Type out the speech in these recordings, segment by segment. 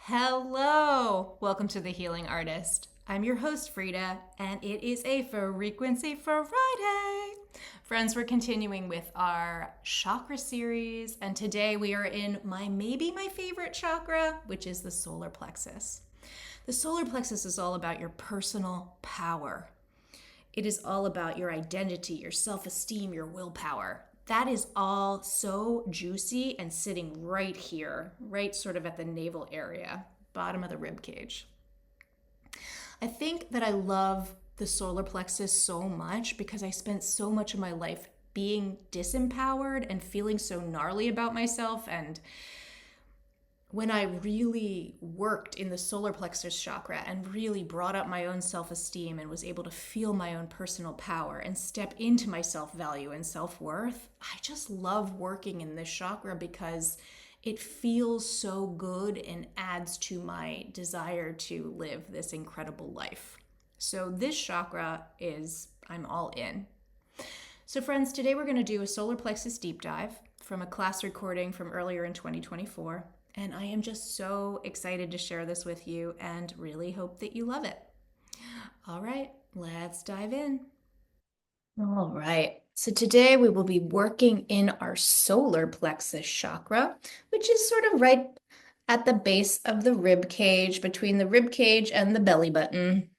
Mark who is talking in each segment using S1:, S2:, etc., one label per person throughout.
S1: Hello! Welcome to The Healing Artist. I'm your host, Frida, and it is a Frequency Friday. Friends, we're continuing with our chakra series, and today we are in maybe my favorite chakra, which is the solar plexus. The solar plexus is all about your personal power. It is all about your identity, your self-esteem, your willpower. That is all so juicy and sitting right here, right sort of at the navel area, bottom of the rib cage. I think that I love the solar plexus so much because I spent so much of my life being disempowered and feeling so gnarly about myself. And when I really worked in the solar plexus chakra and really brought up my own self-esteem and was able to feel my own personal power and step into my self-value and self-worth, I just love working in this chakra because it feels so good and adds to my desire to live this incredible life. So this chakra I'm all in. So friends, today we're going to do a solar plexus deep dive from a class recording from earlier in 2024. And I am just so excited to share this with you and really hope that you love it. All right, let's dive in. All right, so today we will be working in our solar plexus chakra, which is sort of right at the base of the rib cage, between the rib cage and the belly button.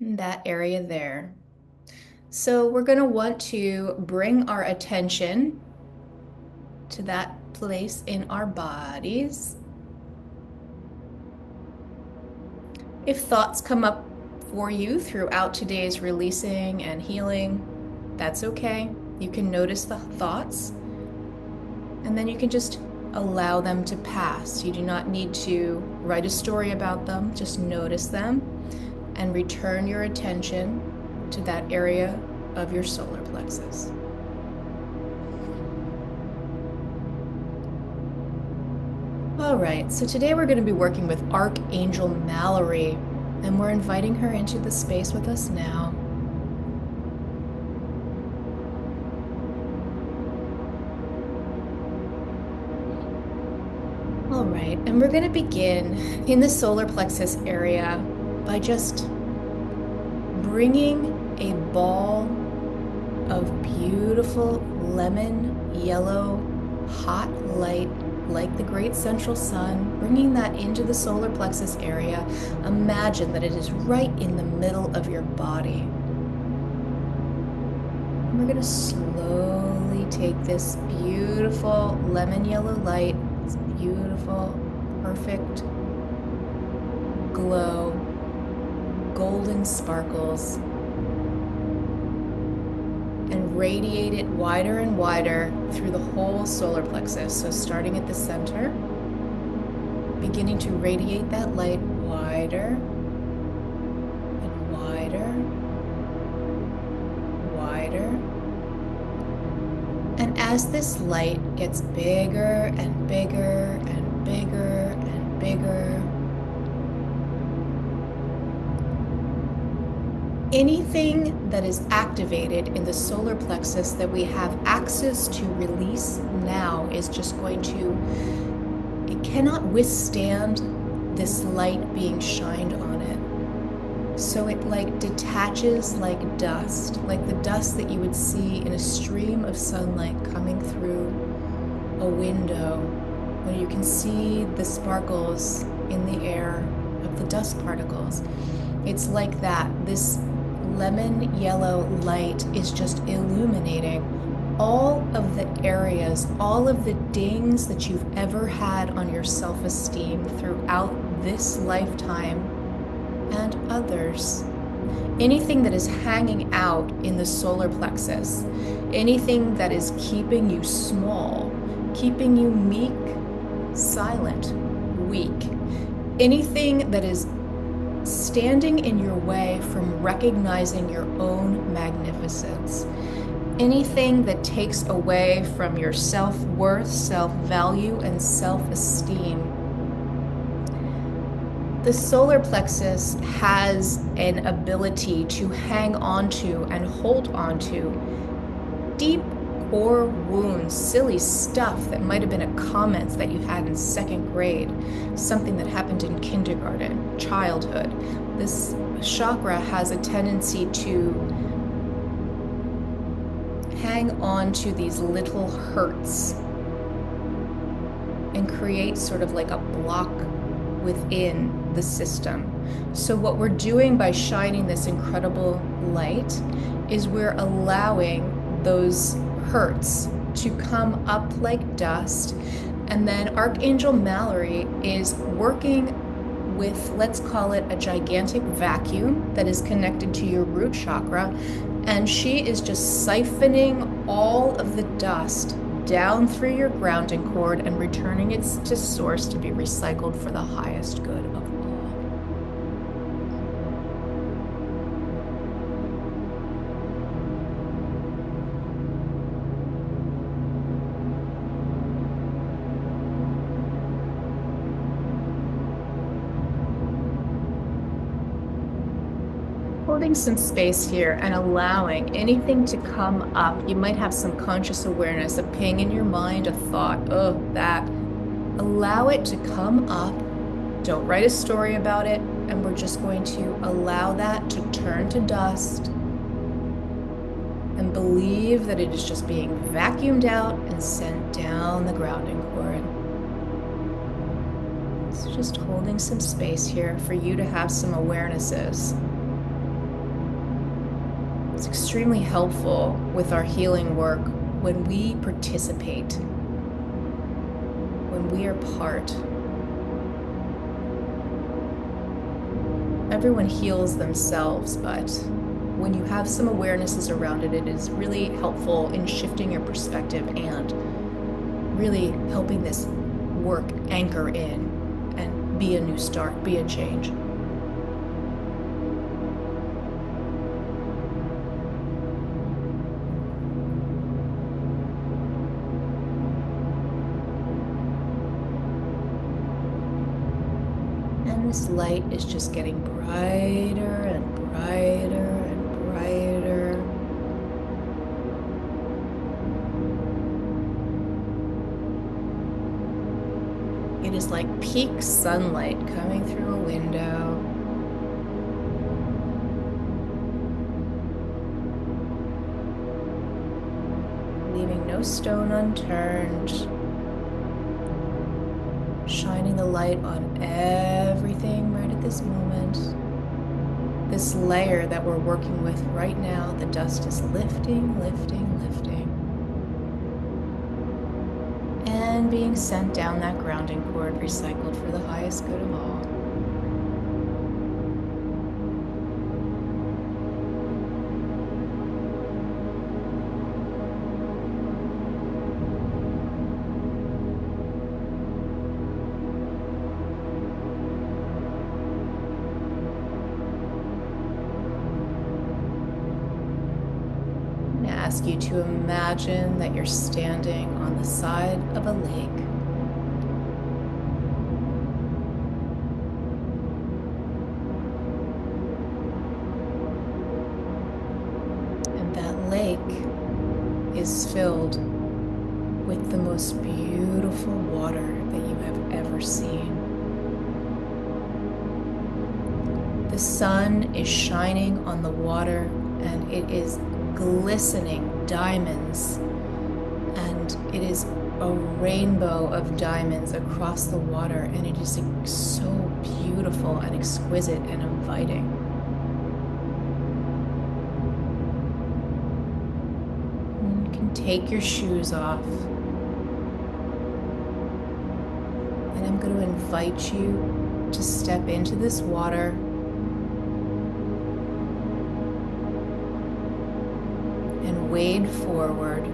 S1: That area there. So we're going to want to bring our attention to that place in our bodies. If thoughts come up for you throughout today's releasing and healing, that's okay. You can notice the thoughts and then you can just allow them to pass. You do not need to write a story about them, just notice them and return your attention to that area of your solar plexus. All right, so today we're going to be working with Archangel Mallory, and we're inviting her into the space with us now. All right, and we're going to begin in the solar plexus area by just bringing a ball of beautiful lemon yellow hot light like the great central sun, bringing that into the solar plexus area. Imagine that it is right in the middle of your body. And we're going to slowly take this beautiful lemon yellow light, this beautiful, perfect glow, golden sparkles, and radiate it wider and wider through the whole solar plexus. So starting at the center, beginning to radiate that light wider and wider, wider. And as this light gets bigger and bigger and bigger and bigger, anything that is activated in the solar plexus that we have access to release now is just going to, it cannot withstand this light being shined on it. So it like detaches like dust, like the dust that you would see in a stream of sunlight coming through a window when you can see the sparkles in the air of the dust particles. It's like that. This lemon yellow light is just illuminating all of the areas, all of the dings that you've ever had on your self-esteem throughout this lifetime and others. Anything that is hanging out in the solar plexus, anything that is keeping you small, keeping you meek, silent, weak, anything that is standing in your way from recognizing your own magnificence. Anything that takes away from your self-worth, self-value, and self-esteem. The solar plexus has an ability to hang on to and hold on to deep, or wounds, silly stuff that might have been a comment that you had in second grade, something that happened in kindergarten, childhood. This chakra has a tendency to hang on to these little hurts and create sort of like a block within the system. So what we're doing by shining this incredible light is we're allowing those hurts to come up like dust. And then Archangel Mallory is working with, let's call it a gigantic vacuum that is connected to your root chakra. And she is just siphoning all of the dust down through your grounding cord and returning it to source to be recycled for the highest good of all. Holding some space here and allowing anything to come up. You might have some conscious awareness, a ping in your mind, a thought, oh, that. Allow it to come up. Don't write a story about it. And we're just going to allow that to turn to dust and believe that it is just being vacuumed out and sent down the grounding cord. So just holding some space here for you to have some awarenesses. It's extremely helpful with our healing work when we participate, when we are part. Everyone heals themselves, but when you have some awarenesses around it, it is really helpful in shifting your perspective and really helping this work anchor in and be a new start, be a change. This light is just getting brighter and brighter and brighter. It is like peak sunlight coming through a window. Leaving no stone unturned. Shining the light on everything right at this moment. This layer that we're working with right now, the dust is lifting, lifting, lifting. And being sent down that grounding cord, recycled for the highest good of all. Ask you to imagine that you're standing on the side of a lake. And that lake is filled with the most beautiful water that you have ever seen. The sun is shining on the water and it is glistening diamonds, and it is a rainbow of diamonds across the water, and it is so beautiful and exquisite and inviting. And you can take your shoes off, and I'm going to invite you to step into this water. Wade forward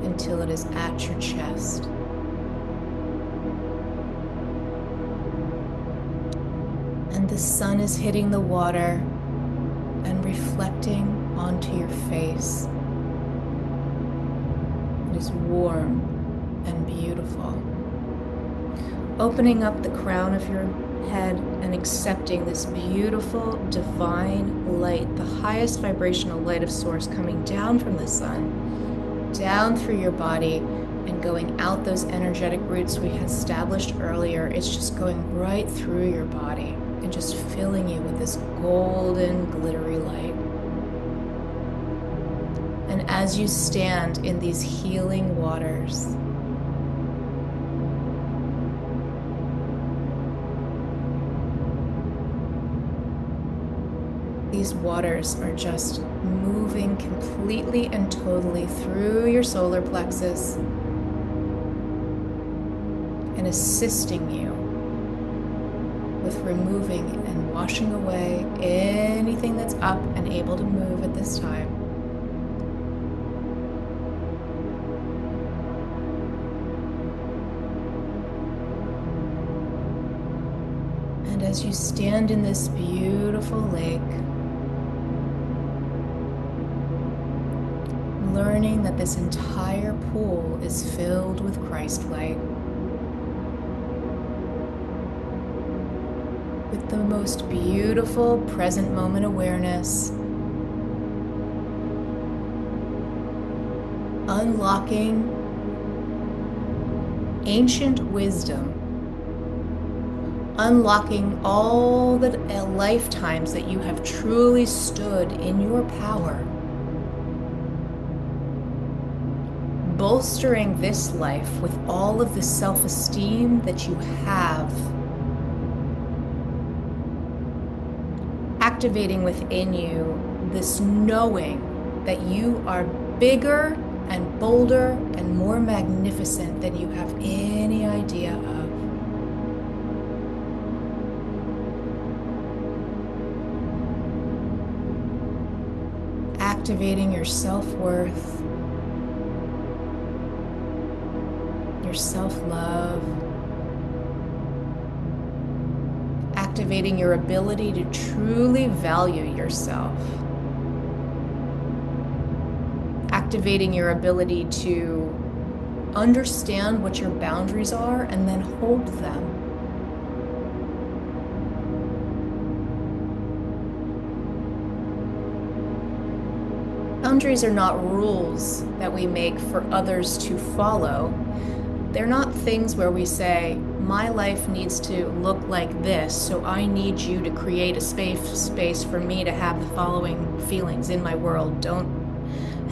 S1: until it is at your chest. And the sun is hitting the water and reflecting onto your face. It is warm and beautiful. Opening up the crown of your head and accepting this beautiful divine light, the highest vibrational light of source coming down from the sun, down through your body and going out those energetic roots we had established earlier. It's just going right through your body and just filling you with this golden, glittery light. And as you stand in these healing waters, these waters are just moving completely and totally through your solar plexus and assisting you with removing and washing away anything that's up and able to move at this time. And as you stand in this beautiful lake, learning that this entire pool is filled with Christ light, with the most beautiful present moment awareness, unlocking ancient wisdom, unlocking all the lifetimes that you have truly stood in your power, bolstering this life with all of the self-esteem that you have, activating within you this knowing that you are bigger and bolder and more magnificent than you have any idea of. Activating your self-worth, your self-love, activating your ability to truly value yourself, activating your ability to understand what your boundaries are and then hold them. Boundaries are not rules that we make for others to follow. They're not things where we say, my life needs to look like this, so I need you to create a space for me to have the following feelings in my world. Don't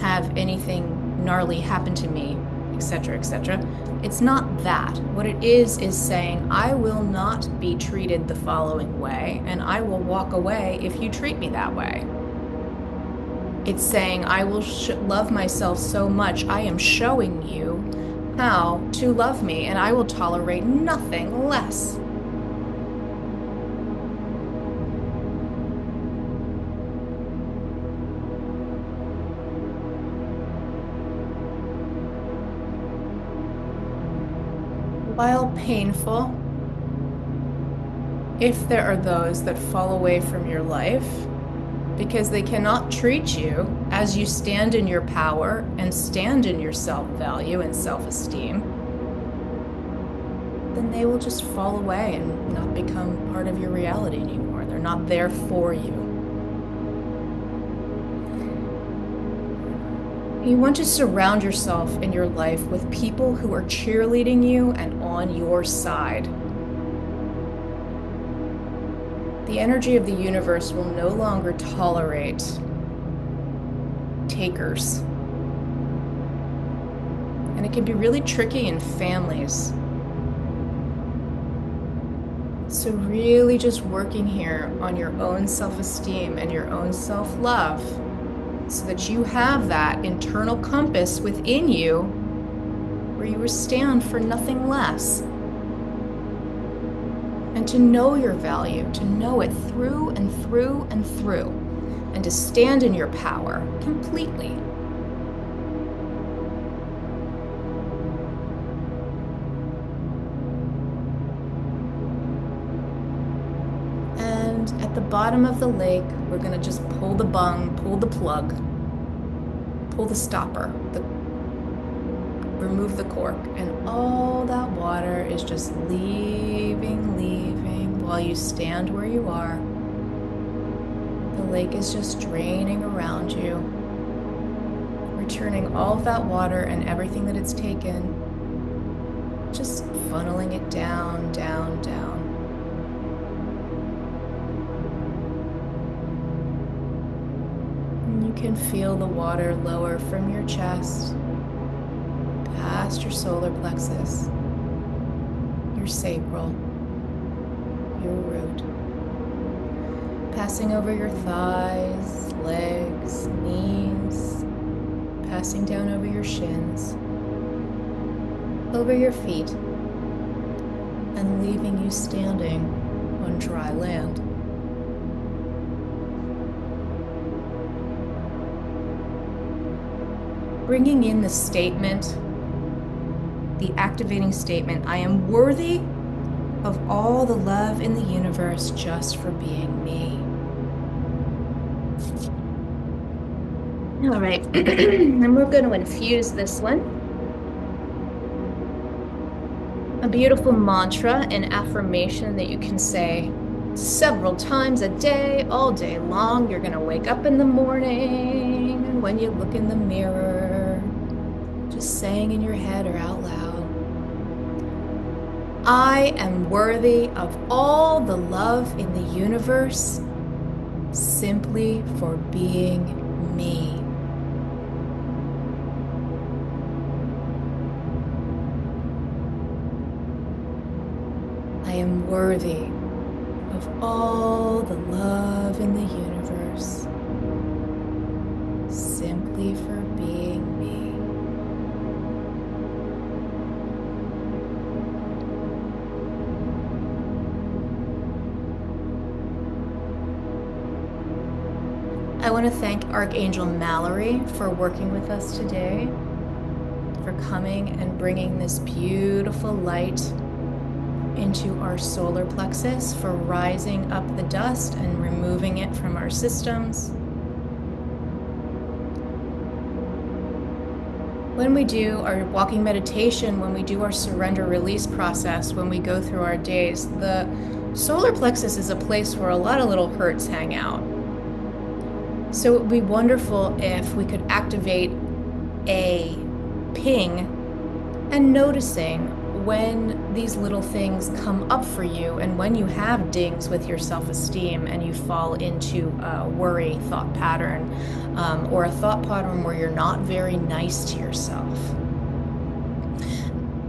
S1: have anything gnarly happen to me, etc., etc. It's not that. What it is saying, I will not be treated the following way, and I will walk away if you treat me that way. It's saying, I will love myself so much, I am showing you how to love me, and I will tolerate nothing less. While painful, if there are those that fall away from your life because they cannot treat you as you stand in your power and stand in your self-value and self-esteem, then they will just fall away and not become part of your reality anymore. They're not there for you. You want to surround yourself in your life with people who are cheerleading you and on your side. The energy of the universe will no longer tolerate takers. And it can be really tricky in families. So really just working here on your own self-esteem and your own self-love so that you have that internal compass within you where you stand for nothing less. And to know your value, to know it through and through and through, and to stand in your power completely. And at the bottom of the lake, we're going to just pull the bung, pull the plug, pull the stopper, remove the cork, and all that water is just leaving, leaving, while you stand where you are. The lake is just draining around you, returning all of that water and everything that it's taken, just funneling it down, down, down. And you can feel the water lower from your chest, past your solar plexus, your sacral, your root, passing over your thighs, legs, knees, passing down over your shins, over your feet, and leaving you standing on dry land. Bringing in the statement, the activating statement, I am worthy of all the love in the universe just for being me. All right, and we're going to infuse this one. A beautiful mantra and affirmation that you can say several times a day, all day long. You're going to wake up in the morning, and when you look in the mirror, just saying in your head or out loud, I am worthy of all the love in the universe simply for being me. I am worthy of all the love in the universe simply for being me. I want to thank Archangel Mallory for working with us today, for coming and bringing this beautiful light into our solar plexus, for rising up the dust and removing it from our systems. When we do our walking meditation, when we do our surrender release process, when we go through our days, the solar plexus is a place where a lot of little hurts hang out. So it would be wonderful if we could activate a ping and noticing when these little things come up for you and when you have dings with your self-esteem and you fall into a worry thought pattern or a thought pattern where you're not very nice to yourself.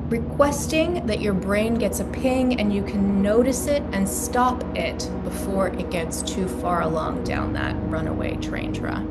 S1: Requesting that your brain gets a ping and you can notice it and stop it before it gets too far along down that runaway train track.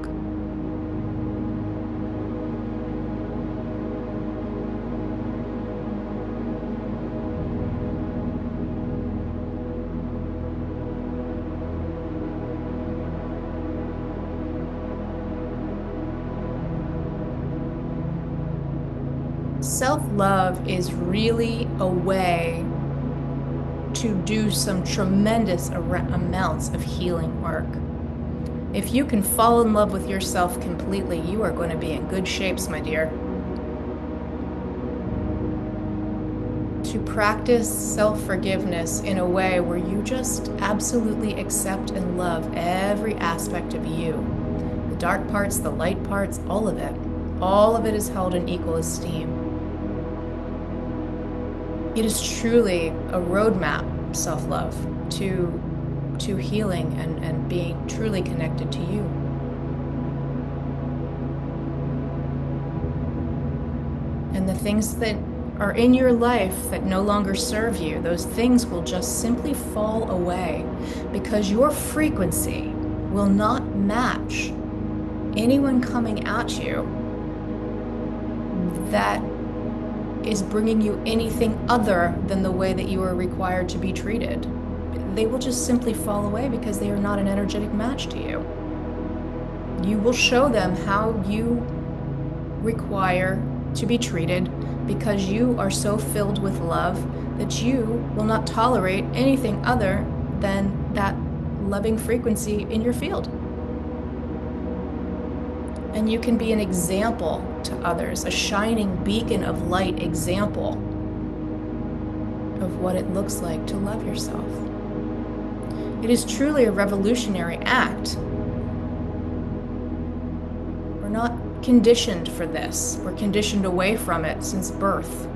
S1: Self-love is really a way to do some tremendous amounts of healing work. If you can fall in love with yourself completely, you are going to be in good shapes, my dear. To practice self-forgiveness in a way where you just absolutely accept and love every aspect of you. The dark parts, the light parts, all of it. All of it is held in equal esteem. It is truly a roadmap, self-love, to healing and being truly connected to you. And the things that are in your life that no longer serve you, those things will just simply fall away because your frequency will not match anyone coming at you that is bringing you anything other than the way that you are required to be treated. They will just simply fall away because they are not an energetic match to you. You will show them how you require to be treated because you are so filled with love that you will not tolerate anything other than that loving frequency in your field. And you can be an example to others, a shining beacon of light example of what it looks like to love yourself. It is truly a revolutionary act. We're not conditioned for this. We're conditioned away from it since birth.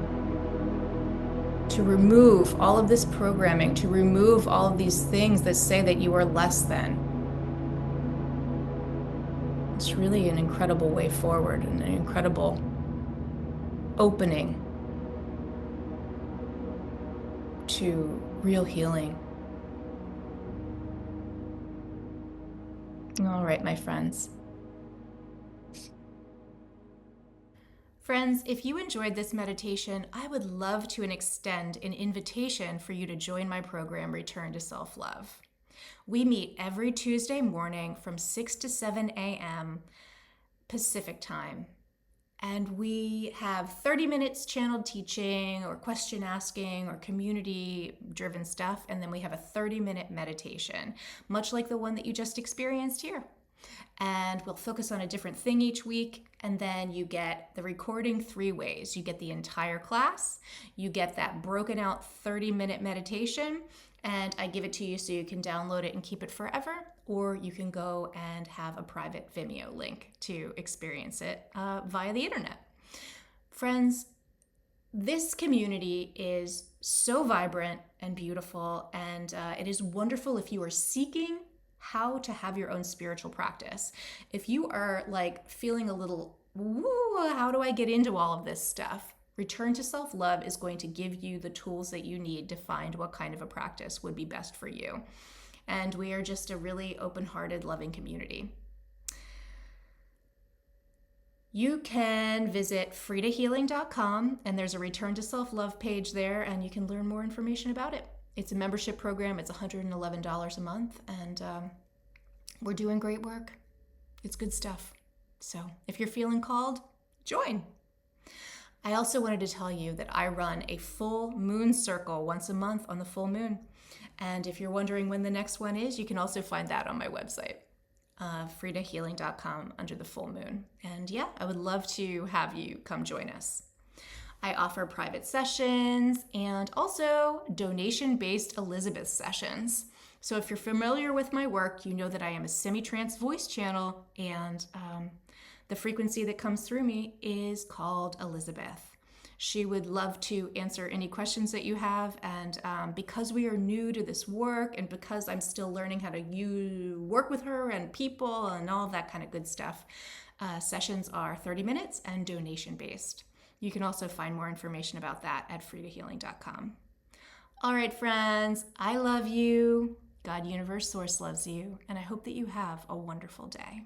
S1: To remove all of this programming, to remove all of these things that say that you are less than. It's really an incredible way forward and an incredible opening to real healing. All right, my friends. Friends, if you enjoyed this meditation, I would love to extend an invitation for you to join my program, Return to Self-Love. We meet every Tuesday morning from 6 to 7 a.m. Pacific time. And we have 30 minutes channeled teaching or question asking or community driven stuff. And then we have a 30-minute meditation, much like the one that you just experienced here. And we'll focus on a different thing each week. And then you get the recording 3 ways. You get the entire class, you get that broken out 30-minute meditation, and I give it to you so you can download it and keep it forever, or you can go and have a private Vimeo link to experience it via the internet. Friends, this community is so vibrant and beautiful, and it is wonderful if you are seeking how to have your own spiritual practice. If you are like feeling a little, how do I get into all of this stuff? Return to Self-Love is going to give you the tools that you need to find what kind of a practice would be best for you. And we are just a really open-hearted, loving community. You can visit fridahealing.com, and there's a Return to Self-Love page there, and you can learn more information about it. It's a membership program. It's $111 a month, and we're doing great work. It's good stuff. So if you're feeling called, join. I also wanted to tell you that I run a full moon circle once a month on the full moon. And if you're wondering when the next one is, you can also find that on my website, fridahealing.com, under the full moon. And yeah, I would love to have you come join us. I offer private sessions and also donation-based Elizabeth sessions. So if you're familiar with my work, you know that I am a semi-trance voice channel, and the frequency that comes through me is called Elizabeth. She would love to answer any questions that you have, and because we are new to this work, and because I'm still learning how to work with her and people and all of that kind of good stuff, sessions are 30 minutes and donation-based. You can also find more information about that at fridahealing.com. All right, friends, I love you. God, Universe, Source loves you, and I hope that you have a wonderful day.